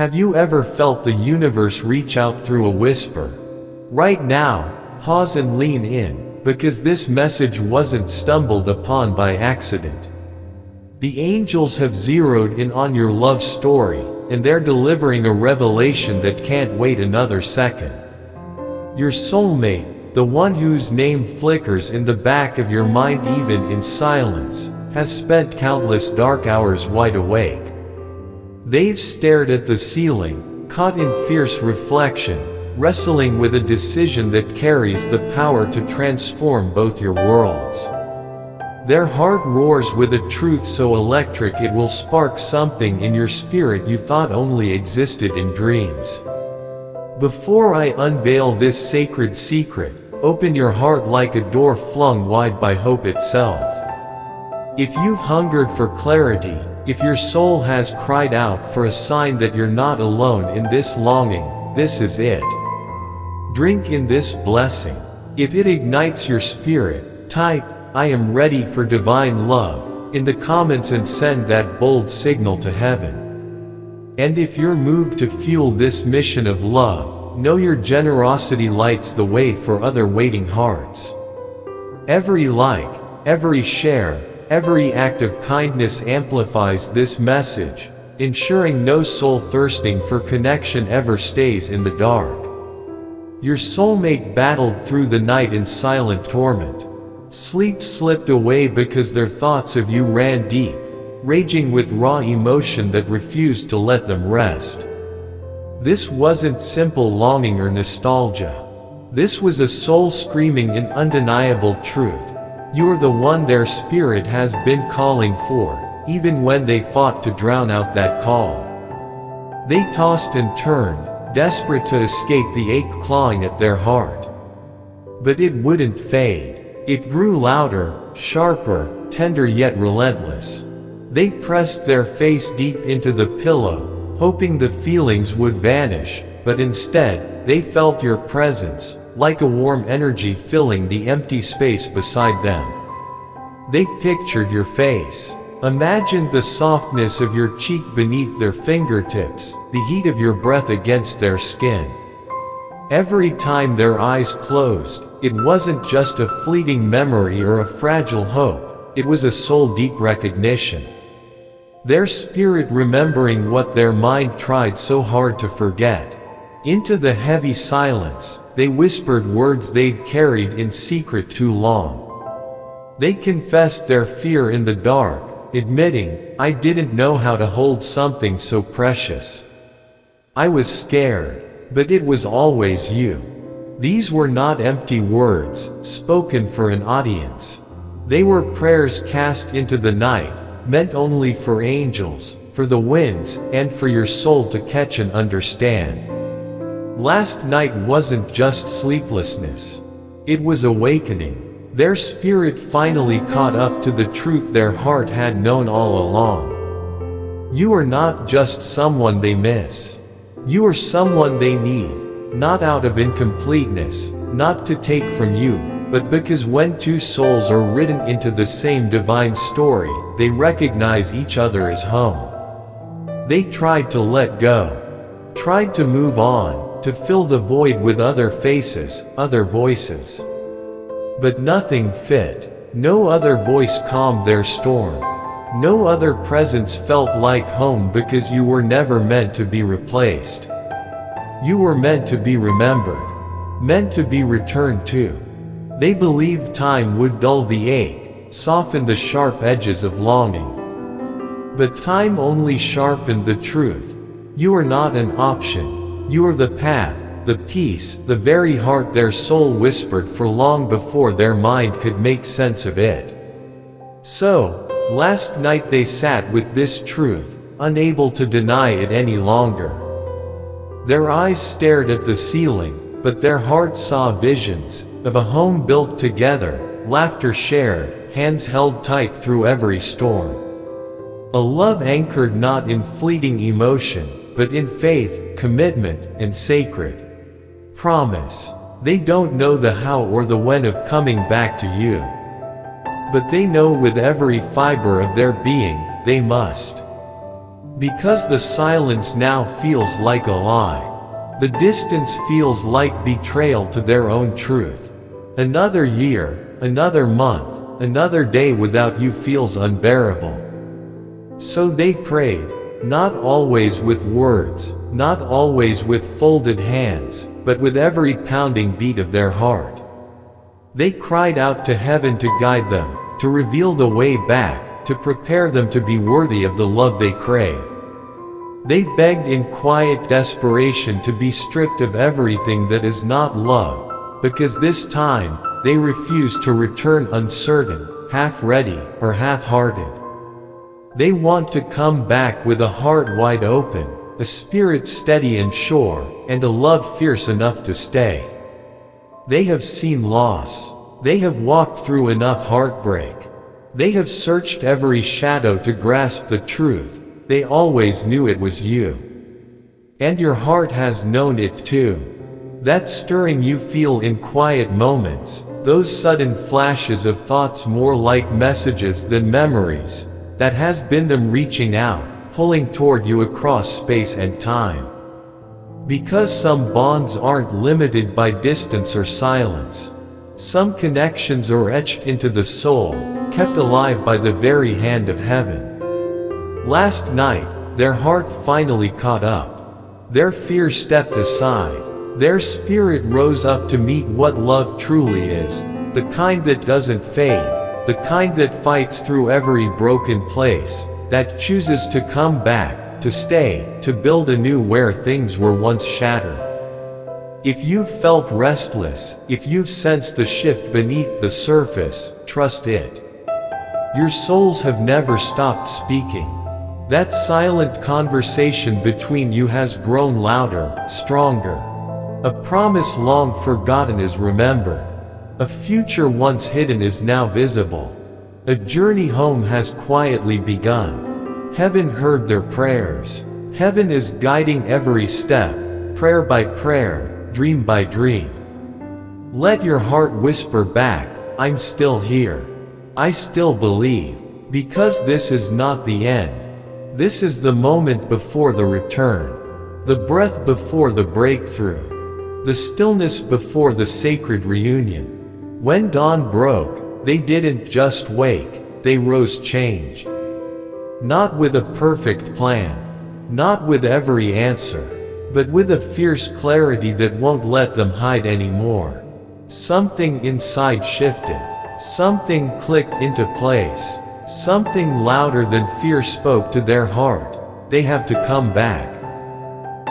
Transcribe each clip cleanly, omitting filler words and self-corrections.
Have you ever felt the universe reach out through a whisper? Right now, pause and lean in, because this message wasn't stumbled upon by accident. The angels have zeroed in on your love story, and they're delivering a revelation that can't wait another second. Your soulmate, the one whose name flickers in the back of your mind even in silence, has spent countless dark hours wide awake. They've stared at the ceiling, caught in fierce reflection, wrestling with a decision that carries the power to transform both your worlds. Their heart roars with a truth so electric it will spark something in your spirit you thought only existed in dreams. Before I unveil this sacred secret, open your heart like a door flung wide by hope itself. If you've hungered for clarity, if your soul has cried out for a sign that you're not alone in this longing, this is it. Drink in this blessing. If it ignites your spirit, type, "I am ready for divine love," in the comments and send that bold signal to heaven. And if you're moved to fuel this mission of love, know your generosity lights the way for other waiting hearts. Every like, every share, every act of kindness amplifies this message, ensuring no soul thirsting for connection ever stays in the dark. Your soulmate battled through the night in silent torment. Sleep slipped away because their thoughts of you ran deep, raging with raw emotion that refused to let them rest. This wasn't simple longing or nostalgia. This was a soul screaming in undeniable truth. You're the one their spirit has been calling for, even when they fought to drown out that call. They tossed and turned, desperate to escape the ache clawing at their heart. But it wouldn't fade. It grew louder, sharper, tender yet relentless. They pressed their face deep into the pillow, hoping the feelings would vanish, but instead, they felt your presence, like a warm energy filling the empty space beside them. They pictured your face, imagined the softness of your cheek beneath their fingertips, the heat of your breath against their skin. Every time their eyes closed, it wasn't just a fleeting memory or a fragile hope, it was a soul-deep recognition. Their spirit remembering what their mind tried so hard to forget. Into the heavy silence, they whispered words they'd carried in secret too long. They confessed their fear in the dark, admitting, "I didn't know how to hold something so precious. I was scared, but it was always you." These were not empty words, spoken for an audience. They were prayers cast into the night, meant only for angels, for the winds, and for your soul to catch and understand. Last night wasn't just sleeplessness. It was awakening. Their spirit finally caught up to the truth their heart had known all along. You are not just someone they miss. You are someone they need, not out of incompleteness, not to take from you, but because when two souls are written into the same divine story, they recognize each other as home. They tried to let go, tried to move on, to fill the void with other faces, other voices. But nothing fit. No other voice calmed their storm. No other presence felt like home because you were never meant to be replaced. You were meant to be remembered. Meant to be returned to. They believed time would dull the ache, soften the sharp edges of longing. But time only sharpened the truth. You are not an option. You are the path, the peace, the very heart their soul whispered for long before their mind could make sense of it. So, last night they sat with this truth, unable to deny it any longer. Their eyes stared at the ceiling, but their hearts saw visions of a home built together, laughter shared, hands held tight through every storm. A love anchored not in fleeting emotion, but in faith, commitment, and sacred promise. They don't know the how or the when of coming back to you. But they know with every fiber of their being, they must. Because the silence now feels like a lie. The distance feels like betrayal to their own truth. Another year, another month, another day without you feels unbearable. So they prayed, not always with words, not always with folded hands, but with every pounding beat of their heart. They cried out to heaven to guide them, to reveal the way back, to prepare them to be worthy of the love they crave. They begged in quiet desperation to be stripped of everything that is not love, because this time, they refused to return uncertain, half-ready, or half-hearted. They want to come back with a heart wide open, a spirit steady and sure, and a love fierce enough to stay. They have seen loss. They have walked through enough heartbreak. They have searched every shadow to grasp the truth. They always knew it was you. And your heart has known it too. That stirring you feel in quiet moments, those sudden flashes of thoughts more like messages than memories, that has been them reaching out, pulling toward you across space and time. Because some bonds aren't limited by distance or silence. Some connections are etched into the soul, kept alive by the very hand of heaven. Last night, their heart finally caught up. Their fear stepped aside. Their spirit rose up to meet what love truly is, the kind that doesn't fade, the kind that fights through every broken place, that chooses to come back, to stay, to build anew where things were once shattered. If you've felt restless, if you've sensed the shift beneath the surface, trust it. Your souls have never stopped speaking. That silent conversation between you has grown louder, stronger. A promise long forgotten is remembered. A future once hidden is now visible. A journey home has quietly begun. Heaven heard their prayers. Heaven is guiding every step, prayer by prayer, dream by dream. Let your heart whisper back, I'm still here. I still believe. Because this is not the end. This is the moment before the return. The breath before the breakthrough. The stillness before the sacred reunion. When dawn broke, they didn't just wake, they rose changed. Not with a perfect plan. Not with every answer. But with a fierce clarity that won't let them hide anymore. Something inside shifted. Something clicked into place. Something louder than fear spoke to their heart. They have to come back.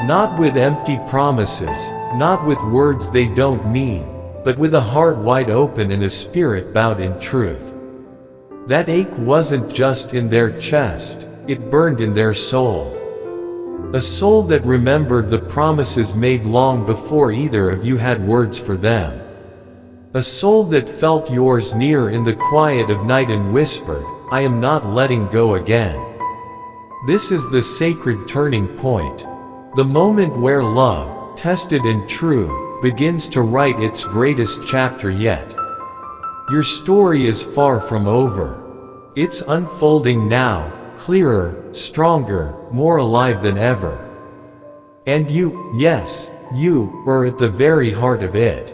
Not with empty promises, not with words they don't mean, but with a heart wide open and a spirit bowed in truth. That ache wasn't just in their chest, it burned in their soul. A soul that remembered the promises made long before either of you had words for them. A soul that felt yours near in the quiet of night and whispered, I am not letting go again. This is the sacred turning point. The moment where love, tested and true, begins to write its greatest chapter yet. Your story is far from over. It's unfolding now, clearer, stronger, more alive than ever. And you, yes, you, were at the very heart of it.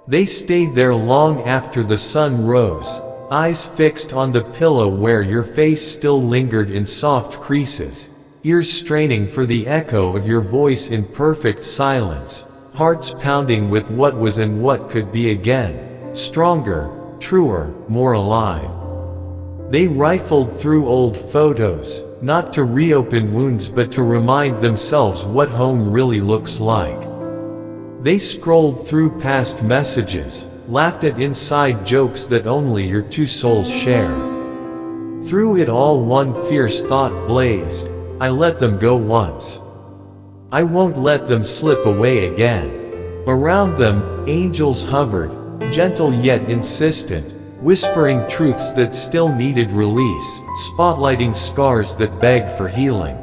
They stayed there long after the sun rose, eyes fixed on the pillow where your face still lingered in soft creases, ears straining for the echo of your voice in perfect silence, hearts pounding with what was and what could be again, stronger, truer, more alive. They rifled through old photos, not to reopen wounds but to remind themselves what home really looks like. They scrolled through past messages, laughed at inside jokes that only your two souls share. Through it all one fierce thought blazed, I let them go once. I won't let them slip away again. Around them, angels hovered, gentle yet insistent, whispering truths that still needed release, spotlighting scars that begged for healing.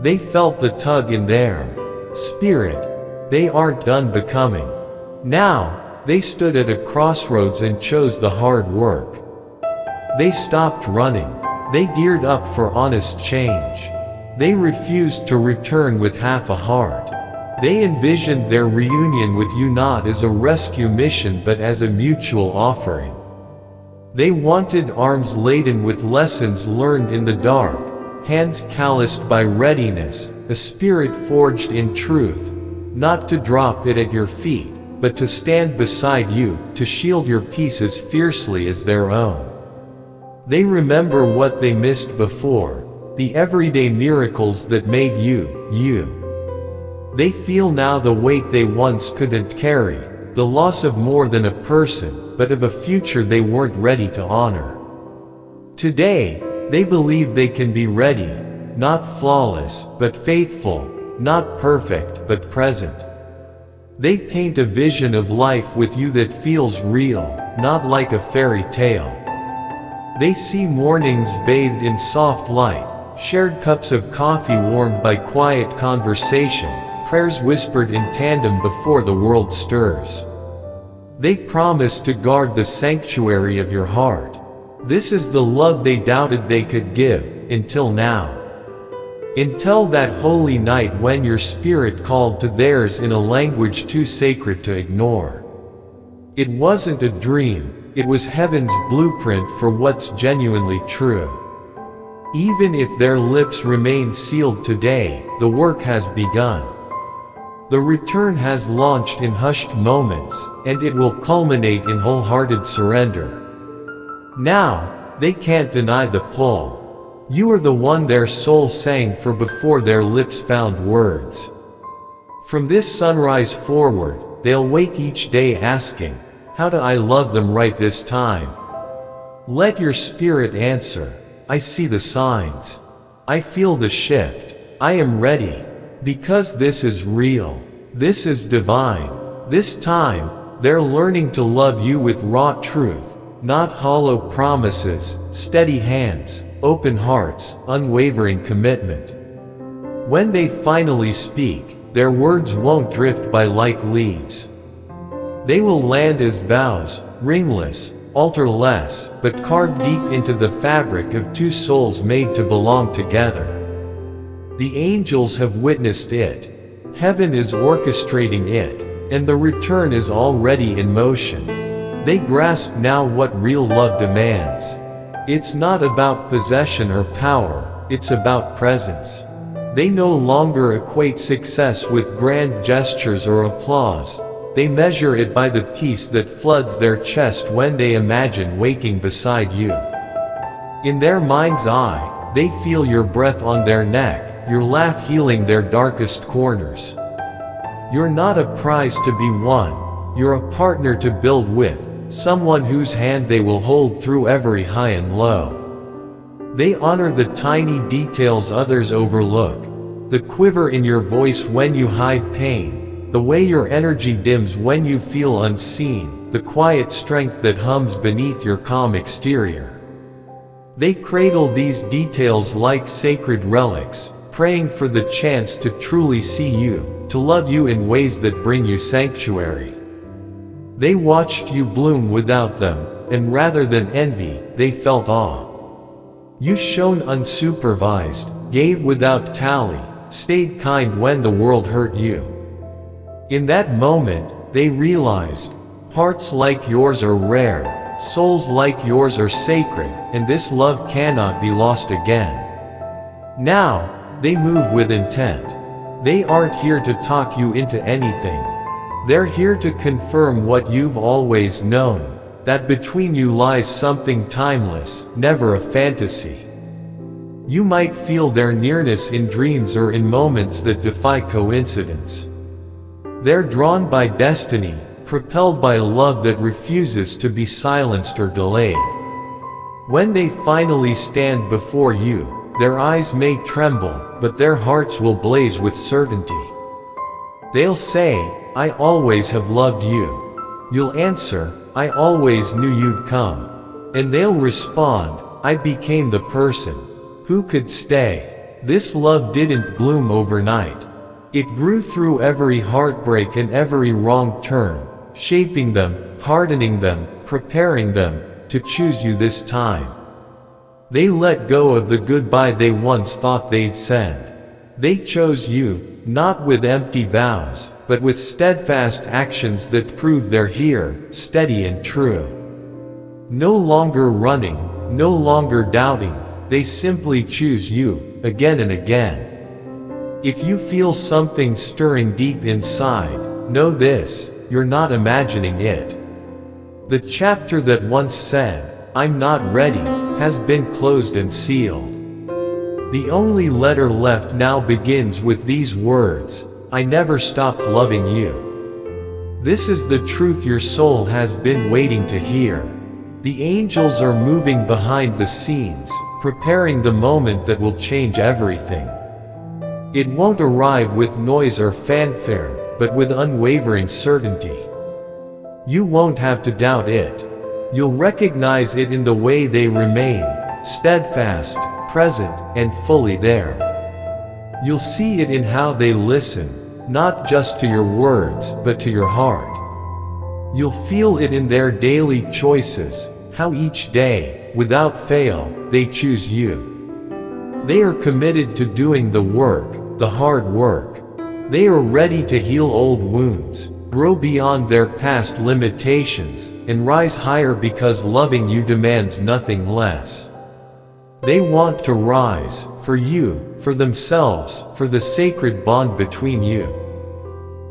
They felt the tug in their spirit. They aren't done becoming. Now, they stood at a crossroads and chose the hard work. They stopped running. They geared up for honest change. They refused to return with half a heart. They envisioned their reunion with you not as a rescue mission but as a mutual offering. They wanted arms laden with lessons learned in the dark, hands calloused by readiness, a spirit forged in truth, not to drop it at your feet, but to stand beside you, to shield your peace as fiercely as their own. They remember what they missed before, the everyday miracles that made you, you. They feel now the weight they once couldn't carry, the loss of more than a person, but of a future they weren't ready to honor. Today, they believe they can be ready, not flawless, but faithful, not perfect, but present. They paint a vision of life with you that feels real, not like a fairy tale. They see mornings bathed in soft light, shared cups of coffee warmed by quiet conversation, prayers whispered in tandem before the world stirs. They promise to guard the sanctuary of your heart. This is the love they doubted they could give, until now. Until that holy night when your spirit called to theirs in a language too sacred to ignore. It wasn't a dream, it was heaven's blueprint for what's genuinely true. Even if their lips remain sealed today, the work has begun. The return has launched in hushed moments, and it will culminate in wholehearted surrender. Now, they can't deny the pull. You are the one their soul sang for before their lips found words. From this sunrise forward, they'll wake each day asking, how do I love them right this time? Let your spirit answer, I see the signs. I feel the shift. I am ready. Because this is real. This is divine. This time, they're learning to love you with raw truth, not hollow promises, steady hands, open hearts, unwavering commitment. When they finally speak, their words won't drift by like leaves. They will land as vows, ringless, altarless, but carved deep into the fabric of two souls made to belong together. The angels have witnessed it. Heaven is orchestrating it, and the return is already in motion. They grasp now what real love demands. It's not about possession or power, it's about presence. They no longer equate success with grand gestures or applause. They measure it by the peace that floods their chest when they imagine waking beside you. In their mind's eye, they feel your breath on their neck, your laugh healing their darkest corners. You're not a prize to be won, you're a partner to build with, someone whose hand they will hold through every high and low. They honor the tiny details others overlook, the quiver in your voice when you hide pain, the way your energy dims when you feel unseen, the quiet strength that hums beneath your calm exterior. They cradle these details like sacred relics, praying for the chance to truly see you, to love you in ways that bring you sanctuary. They watched you bloom without them, and rather than envy, they felt awe. You shone unsupervised, gave without tally, stayed kind when the world hurt you. In that moment, they realized, hearts like yours are rare, souls like yours are sacred, and this love cannot be lost again. Now, they move with intent. They aren't here to talk you into anything. They're here to confirm what you've always known, that between you lies something timeless, never a fantasy. You might feel their nearness in dreams or in moments that defy coincidence. They're drawn by destiny, propelled by a love that refuses to be silenced or delayed. When they finally stand before you, their eyes may tremble, but their hearts will blaze with certainty. They'll say, I always have loved you. You'll answer, I always knew you'd come. And they'll respond, I became the person who could stay. This love didn't bloom overnight. It grew through every heartbreak and every wrong turn, shaping them, hardening them, preparing them to choose you this time. They let go of the goodbye they once thought they'd send. They chose you, not with empty vows, but with steadfast actions that prove they're here, steady and true. No longer running, no longer doubting, they simply choose you, again and again. If you feel something stirring deep inside, know this, you're not imagining it. The chapter that once said, "I'm not ready," has been closed and sealed. The only letter left now begins with these words, "I never stopped loving you." This is the truth your soul has been waiting to hear. The angels are moving behind the scenes, preparing the moment that will change everything. It won't arrive with noise or fanfare, but with unwavering certainty. You won't have to doubt it. You'll recognize it in the way they remain, steadfast, present, and fully there. You'll see it in how they listen, not just to your words, but to your heart. You'll feel it in their daily choices, how each day, without fail, they choose you. They are committed to doing the work, the hard work. They are ready to heal old wounds, grow beyond their past limitations, and rise higher because loving you demands nothing less. They want to rise, for you, for themselves, for the sacred bond between you.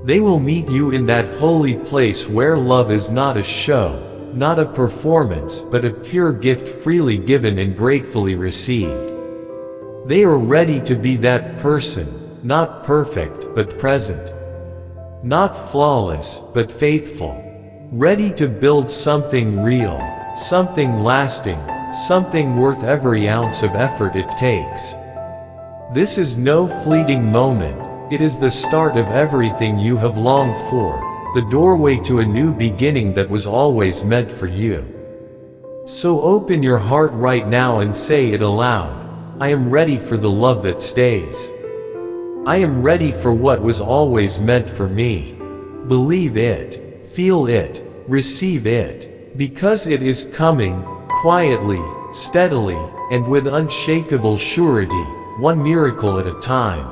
They will meet you in that holy place where love is not a show, not a performance, but a pure gift freely given and gratefully received. They are ready to be that person, not perfect, but present. Not flawless, but faithful. Ready to build something real, something lasting, something worth every ounce of effort it takes. This is no fleeting moment, it is the start of everything you have longed for, the doorway to a new beginning that was always meant for you. So open your heart right now and say it aloud, "I am ready for the love that stays. I am ready for what was always meant for me." Believe it, feel it, receive it, because it is coming, quietly, steadily, and with unshakable surety, one miracle at a time.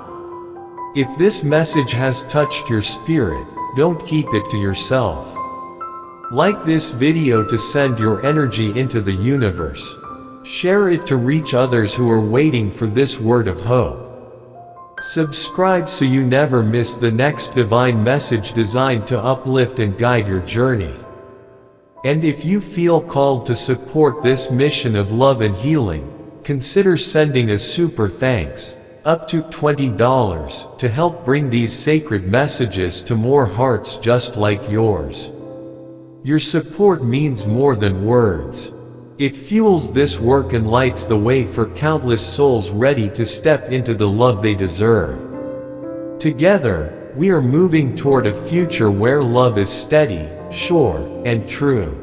If this message has touched your spirit, don't keep it to yourself. Like this video to send your energy into the universe. Share it to reach others who are waiting for this word of hope. Subscribe so you never miss the next divine message designed to uplift and guide your journey. And if you feel called to support this mission of love and healing, consider sending a super thanks, up to $20, to help bring these sacred messages to more hearts just like yours. Your support means more than words. It fuels this work and lights the way for countless souls ready to step into the love they deserve. Together, we are moving toward a future where love is steady, sure, and true.